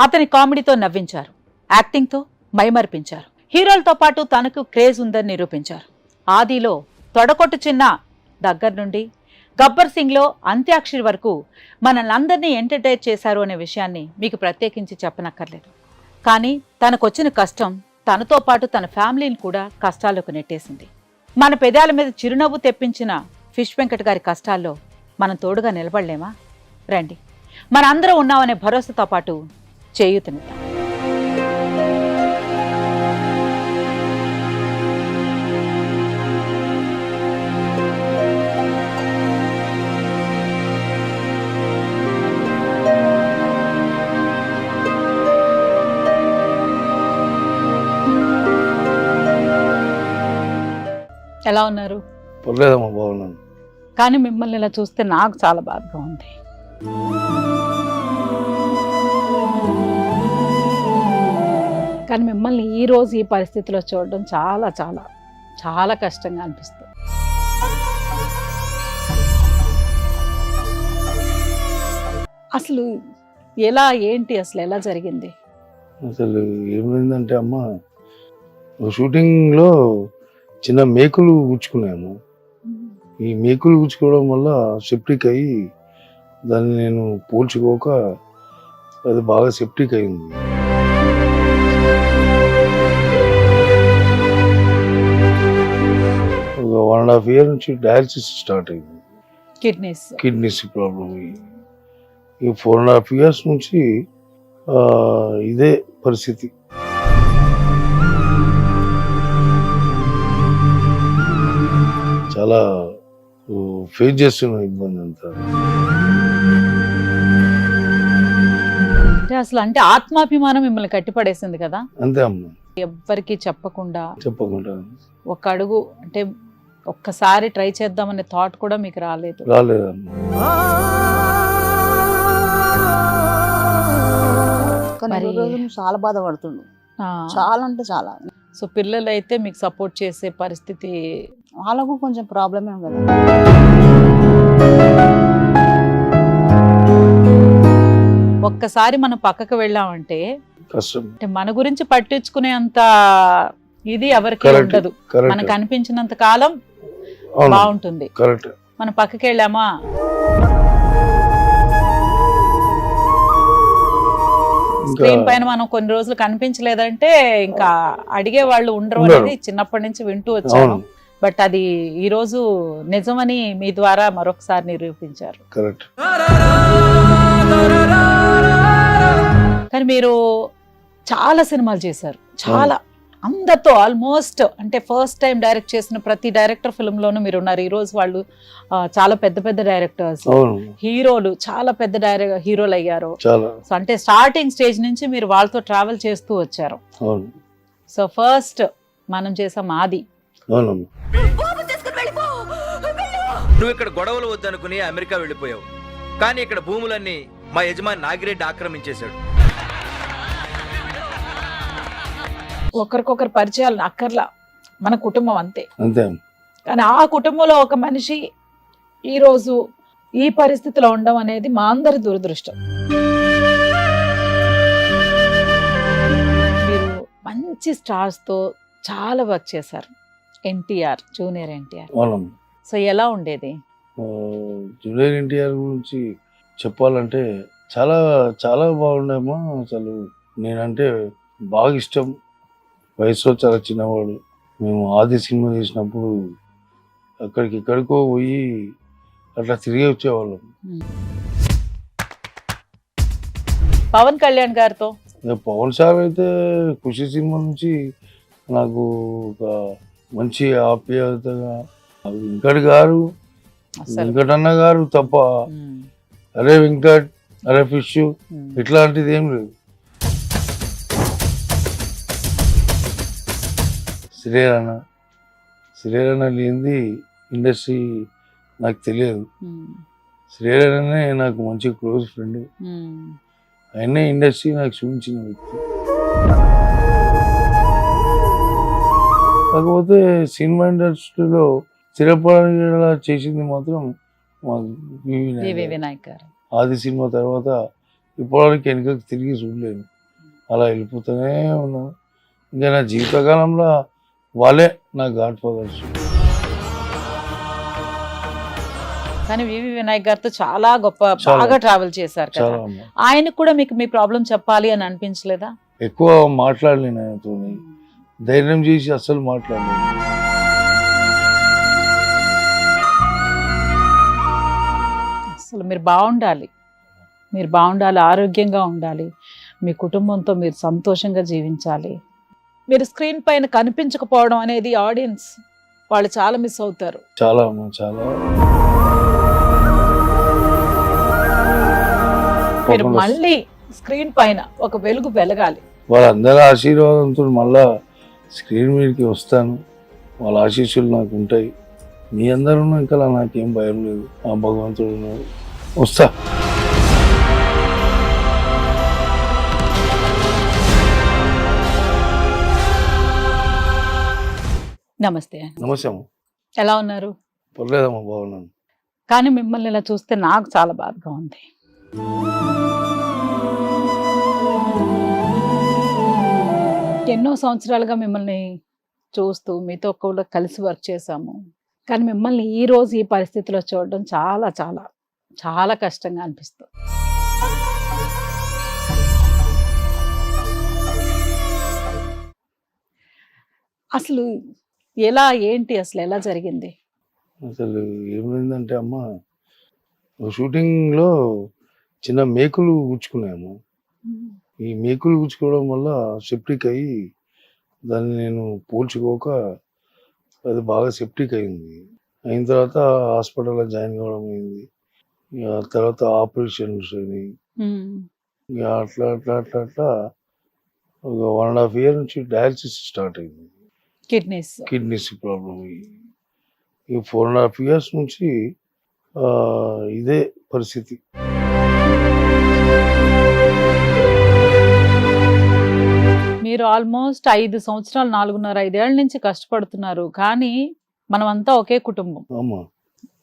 అతని కామెడీతో నవ్వించారు, యాక్టింగ్తో మైమర్పించారు. హీరోలతో పాటు తనకు క్రేజ్ ఉందని నిరూపించారు. ఆదిలో తొడకొట్టు చిన్న దగ్గర నుండి గబ్బర్ సింగ్లో అంత్యాక్షరి వరకు మనల్ని ఎంటర్టైన్ చేశారు అనే విషయాన్ని మీకు ప్రత్యేకించి చెప్పనక్కర్లేదు. కానీ తనకొచ్చిన కష్టం తనతో పాటు తన ఫ్యామిలీని కూడా కష్టాల్లోకి నెట్టేసింది. మన పెదాల మీద చిరునవ్వు తెప్పించిన ఫిష్ వెంకట్ గారి కష్టాల్లో మనం తోడుగా నిలబడలేమా? రండి, మనందరం ఉన్నామనే భరోసాతో పాటు చేయూతనిద్దాం. ఎలా ఉన్నారు? పర్లేదమ్మా, బాగున్నాను. కానీ మిమ్మల్ని ఇలా చూస్తే నాకు చాలా బాధగా ఉంది. కానీ మిమ్మల్ని ఈ రోజు ఈ పరిస్థితిలో చూడడం చాలా చాలా చాలా కష్టంగా అనిపిస్తుంది. అసలు ఎలా ఏంటి, అసలు ఎలా జరిగింది? అసలు ఏమైందంటే అమ్మ, షూటింగ్లో చిన్న మేకులు గుచ్చుకున్నాము. ఈ మేకులు గుచ్చుకోవడం వల్ల సెప్టిక్ అయ్యి దాన్ని నేను పోల్చుకోక అది బాగా సెప్టిక్ అయింది. ఒక 1.5 year నుంచి డయాలసిస్ స్టార్ట్ అయింది. Kidneys problem. ఈ 4.5 years నుంచి ఇదే పరిస్థితి. చాలా ఫేస్ చేస్తున్న ఇబ్బంది అంతా. అంటే ఆత్మాభిమానం మిమ్మల్ని కట్టిపడేసింది కదా? అంతే అమ్మ. ఎవ్వరికి చెప్పకుండా ఒక అడుగు అంటే ఒక్కసారి ట్రై చేద్దామనే థాట్ కూడా మీకు రాలేదమ్మా. చాలా బాధపడుతుండు, చాలా అంటే చాలా. సో పిల్లలు అయితే మీకు సపోర్ట్ చేసే పరిస్థితి? వాళ్ళకు కొంచెం ప్రాబ్లమే కదా. ఒక్కసారి మనం పక్కకు వెళ్ళామంటే అంటే మన గురించి పట్టించుకునే అంత ఇది ఎవరికి ఉండదు. మనకు అనిపించినంత కాలం బాగుంటుంది. మనం పక్కకి వెళ్ళామా స్క్రీన్ పైన మనం కొన్ని రోజులు కనిపించలేదంటే ఇంకా అడిగే వాళ్ళు ఉండరు అనేది చిన్నప్పటి నుంచి వింటూ వచ్చాను. బట్ అది ఈ రోజు నిజమని మీ ద్వారా మరొకసారి నిరూపించారు. కానీ మీరు చాలా సినిమాలు చేశారు, చాలా అందరితో ఆల్మోస్ట్ అంటే ఫస్ట్ టైం డైరెక్ట్ చేసిన ప్రతి డైరెక్టర్ ఫిల్మ్ లోనూ మీరు ఉన్నారు. ఈ రోజు వాళ్ళు చాలా పెద్ద పెద్ద డైరెక్టర్స్, హీరోలు, చాలా పెద్ద హీరోలు అయ్యారు. సో అంటే స్టార్టింగ్ స్టేజ్ నుంచి మీరు వాళ్ళతో ట్రావెల్ చేస్తూ వచ్చారు. సో ఫస్ట్ మనం చేసాం ఆది. నువ్వు ఇక్కడ గొడవలు వద్దనుకుని అమెరికా వెళ్ళిపోయావు, కానీ ఇక్కడ భూములన్నీ మా యజమాని నాగిరెడ్డి ఆక్రమించేశాడు. ఒకరికొకరు పరిచయాలు అక్కర్లా, మన కుటుంబం అంతే. కానీ ఆ కుటుంబంలో ఒక మనిషి ఈ రోజు ఈ పరిస్థితిలో ఉండడం అనేది మా అందరి దురదృష్టం. మీరు మంచి స్టార్స్ తో చాలా వర్క్ చేశారు. ఎన్టీఆర్, జూనియర్ ఎన్టీఆర్. సో ఎలా ఉండేది? జూనియర్ ఎన్టీఆర్ గురించి చెప్పాలంటే చాలా చాలా బాగుండేమో. అసలు నేనంటే బాగా ఇష్టం. వయసులో చాలా చిన్నవాడు. మేము ఆది సినిమా చేసినప్పుడు అక్కడికి ఎక్కడికో పోయి అట్లా తిరిగి వచ్చేవాళ్ళం. పవన్ కళ్యాణ్ గారితో? పవన్ సార్ అయితే ఖుషి సినిమా నుంచి నాకు ఒక మంచి ఆప్యాయతగా, వెంకట్ గారు, వెంకటన్న గారు తప్ప అరే వెంకట్, అరే ఫిష్ ఇట్లాంటిది ఏం లేదు. శ్రీరణ లేనిది ఇండస్ట్రీ నాకు తెలియదు. శ్రీరణనే నాకు మంచి క్లోజ్ ఫ్రెండ్. ఆయనే ఇండస్ట్రీ నాకు చూపించిన వ్యక్తి. కాకపోతే సినిమా ఇండస్ట్రీలో స్థిరపడేలా చేసింది మాత్రం మా వినాయక్ గారు. ఆది సినిమా తర్వాత ఇప్పటివరకు వెనుకకి తిరిగి చూడలేను. అలా వెళ్ళిపోతూనే ఉన్నాను. ఇంకా నా జీవితకాలంలో వాళ్ళే నా గాడ్ ఫాదర్స్. కానీ వివి వినాయక్ గారితో చాలా గొప్ప చాలా. బాగా ట్రావెల్ చేశారు కదా, చాలా అమ్మ. ఆయనకు కూడా మీకు మీ ప్రాబ్లం చెప్పాలి అని అనిపించలేదా? ఎక్కువ మాట్లాడలేను ఆయనతో, ధైర్యం చేసి అస్సలు మాట్లాడలేను. అసలు మీరు బాగుండాలి, మీరు బాగుండాలి, ఆరోగ్యంగా ఉండాలి, మీ కుటుంబంతో మీరు సంతోషంగా జీవించాలి. మీరు స్క్రీన్ పైన కనిపించకపోవడం అనేది ఆడియన్స్ వాళ్ళు చాలా మిస్ అవుతారు. చాలా అమ్మ, చాలా. మీరు మళ్ళీ స్క్రీన్ పైన ఒక వెలుగు వెలగాలి. వాళ్ళందరి ఆశీర్వాదంతో మళ్ళా స్క్రీన్ మీదకి వస్తాను. వాళ్ళ ఆశీస్సులు నాకు ఉంటాయి. మీ అందరూ ఇంకా నాకేం భయం లేదు. ఆ భగవంతుడు ఉన్నాడు, వస్తా. నమస్తే. నమస్తే అమ్మ. ఎలా ఉన్నారు? పర్లేదమ్మా, బాగున్నాను. కానీ మిమ్మల్ని ఇలా చూస్తే నాకు చాలా బాధగా ఉంది. ఎన్నో సంవత్సరాలుగా మిమ్మల్ని చూస్తూ మీతో కూడా కలిసి వర్క్ చేశాము. కానీ మిమ్మల్ని ఈ రోజు ఈ పరిస్థితిలో చూడడం చాలా చాలా చాలా కష్టంగా అనిపిస్తుంది. అసలు ఎలా, ఏంటి, అసలు ఎలా జరిగింది? అసలు ఏమైందంటే అమ్మ, షూటింగ్లో చిన్న మేకులు గుచ్చుకున్నాము. ఈ మేకులు గుచ్చుకోవడం వల్ల సెప్టిక్ అయ్యి దాన్ని నేను పోల్చుకోక అది బాగా సెప్టిక్ అయింది. అయిన తర్వాత హాస్పిటల్లో జాయిన్ కావడం అయింది. ఇక తర్వాత ఆపరేషన్స్ అయినాయి. ఇక అట్లా అట్లా అట్లా అట్లా ఒక 1.5 year నుంచి డయాలసిస్ స్టార్ట్ అయింది. కిడ్నీస్ ప్రాబ్లం అయ్యి ఈ 4.5 years నుంచి ఇదే పరిస్థితి. మీరు ఆల్మోస్ట్ 5 సంవత్సరాలు 4.5 ఏళ్ల నుంచి కష్టపడుతున్నారు. కానీ మనమంతా ఒకే కుటుంబం, అమ్మా,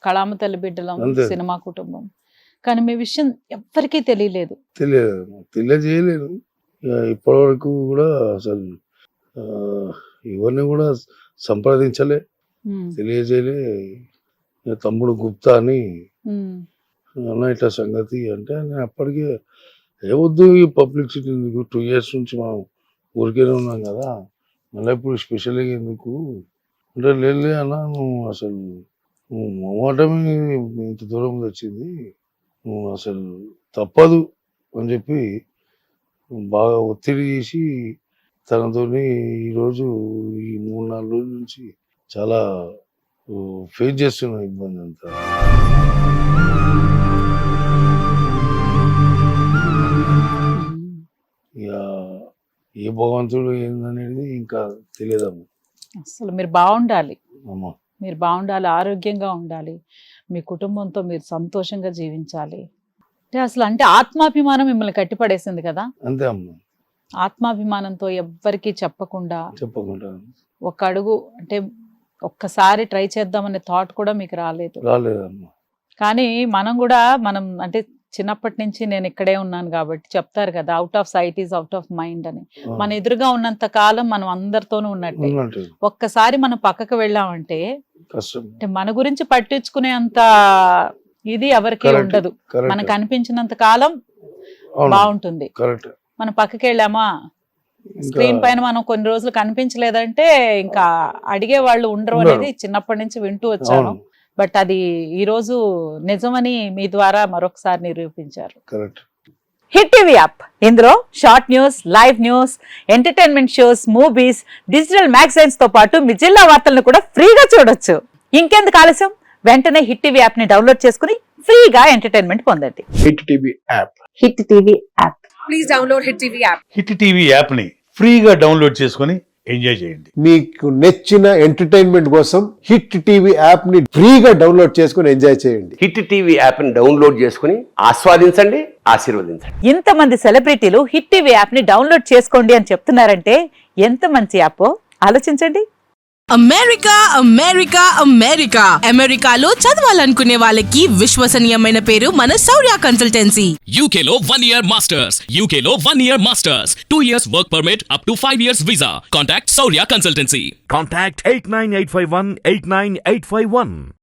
కళామ తల్లి బిడ్డలం, అంతే. సినిమా కుటుంబం. కానీ మీ విషయం ఎవ్వరికీ తెలియలేదు. తెలియజేయలేదు. ఇప్పటి వరకు కూడా అసలు ఎవరిని కూడా సంప్రదించలే, తెలియజేయలే. తమ్ముడు గుప్తా అని అన్న ఇట్లా సంగతి అంటే నేను అప్పటికే ఏవద్దు ఈ పబ్లిసిటీ ఎందుకు, 2 years నుంచి మనం ఊరికేనే ఉన్నాం కదా, మళ్ళీ ఇప్పుడు స్పెషల్గా ఎందుకు అంటే లేలే అన్న, నువ్వు అసలు నువ్వు మొమాటమే ఇంత దూరం వచ్చింది, నువ్వు అసలు తప్పదు అని చెప్పి బాగా ఒత్తిడి చేసి తనతో ఈరోజు ఈ 3-4 రోజుల నుంచి చాలా ఫేస్ చేస్తున్న ఇబ్బంది అంతా. ఇక ఏ భగవంతుడు ఏందనేది ఇంకా తెలియదమ్మా. అసలు మీరు బాగుండాలి, అమ్మా, మీరు బాగుండాలి, ఆరోగ్యంగా ఉండాలి, మీ కుటుంబంతో మీరు సంతోషంగా జీవించాలి. అంటే ఆత్మాభిమానం మిమ్మల్ని కట్టిపడేసింది కదా. అంతే అమ్మా. ఆత్మాభిమానంతో ఎవ్వరికీ చెప్పకుండా ఒక అడుగు అంటే ఒక్కసారి ట్రై చేద్దామనే థాట్ కూడా మీకు రాలేదమ్మా. కానీ మనం అంటే చిన్నప్పటి నుంచి నేను ఇక్కడే ఉన్నాను కాబట్టి చెప్తారు కదా, out of sight is out of mind అని. మన ఎదురుగా ఉన్నంత కాలం మనం అందరితోనూ ఉన్నట్టే. ఒక్కసారి మనం పక్కకు వెళ్ళామంటే అంటే మన గురించి పట్టించుకునే అంత ఇది ఎవరికి ఉండదు. మనకు అనిపించినంత కాలం బాగుంటుంది. మనం పక్కకి వెళ్ళామా, స్క్రీన్ పైన మనం కొన్ని రోజులు కనిపించలేదంటే ఇంకా అడిగే వాళ్ళు ఉండరు అనేది చిన్నప్పటి నుంచి వింటూ వచ్చాను. బట్ అది ఈ రోజు నిజమని మీ ద్వారా మరొకసారి నిరూపించారు. హిట్ టీవీ యాప్, ఇందులో short news, live news, entertainment shows, movies, digital magazines తో పాటు మీ జిల్లా వార్తలను కూడా ఫ్రీగా చూడొచ్చు. ఇంకెందుకు ఆలస్యం, వెంటనే హిట్ టీవీ యాప్ ని డౌన్లోడ్ చేసుకుని ఫ్రీగా ఎంటర్టైన్మెంట్ పొందండి. Hit TV app. Hit TV app. Please download hit TV app. Hit TV app ని ఫ్రీగా డౌన్లోడ్ చేసుకుని ఎంజాయ్ చేయండి. మీకు నచ్చిన ఎంటర్టైన్మెంట్ కోసం హిట్ టీవీ యాప్ ని ఫ్రీగా డౌన్లోడ్ చేసుకుని ఎంజాయ్ చేయండి. హిట్ టీవీ యాప్ ని డౌన్లోడ్ చేసుకుని ఆస్వాదించండి, ఆశీర్వదించండి. ఇంతమంది సెలబ్రిటీలు హిట్ టీవీ యాప్ ని డౌన్లోడ్ చేసుకోండి అని చెప్తున్నారంటే ఎంత మంచి యాప్ ఆలోచించండి. అమెరికా అమెరికా అమెరికా అమెరికాలో చదవాలనుకునే వాళ్ళకి విశ్వసనీయమైన పేరు మన శౌర్య consultancy. UK Law 1 Year Masters. UK Law 1 Year Masters. 2 years work permit up to 5 years visa. Contact Saurya Consultancy. Contact 89851 89851.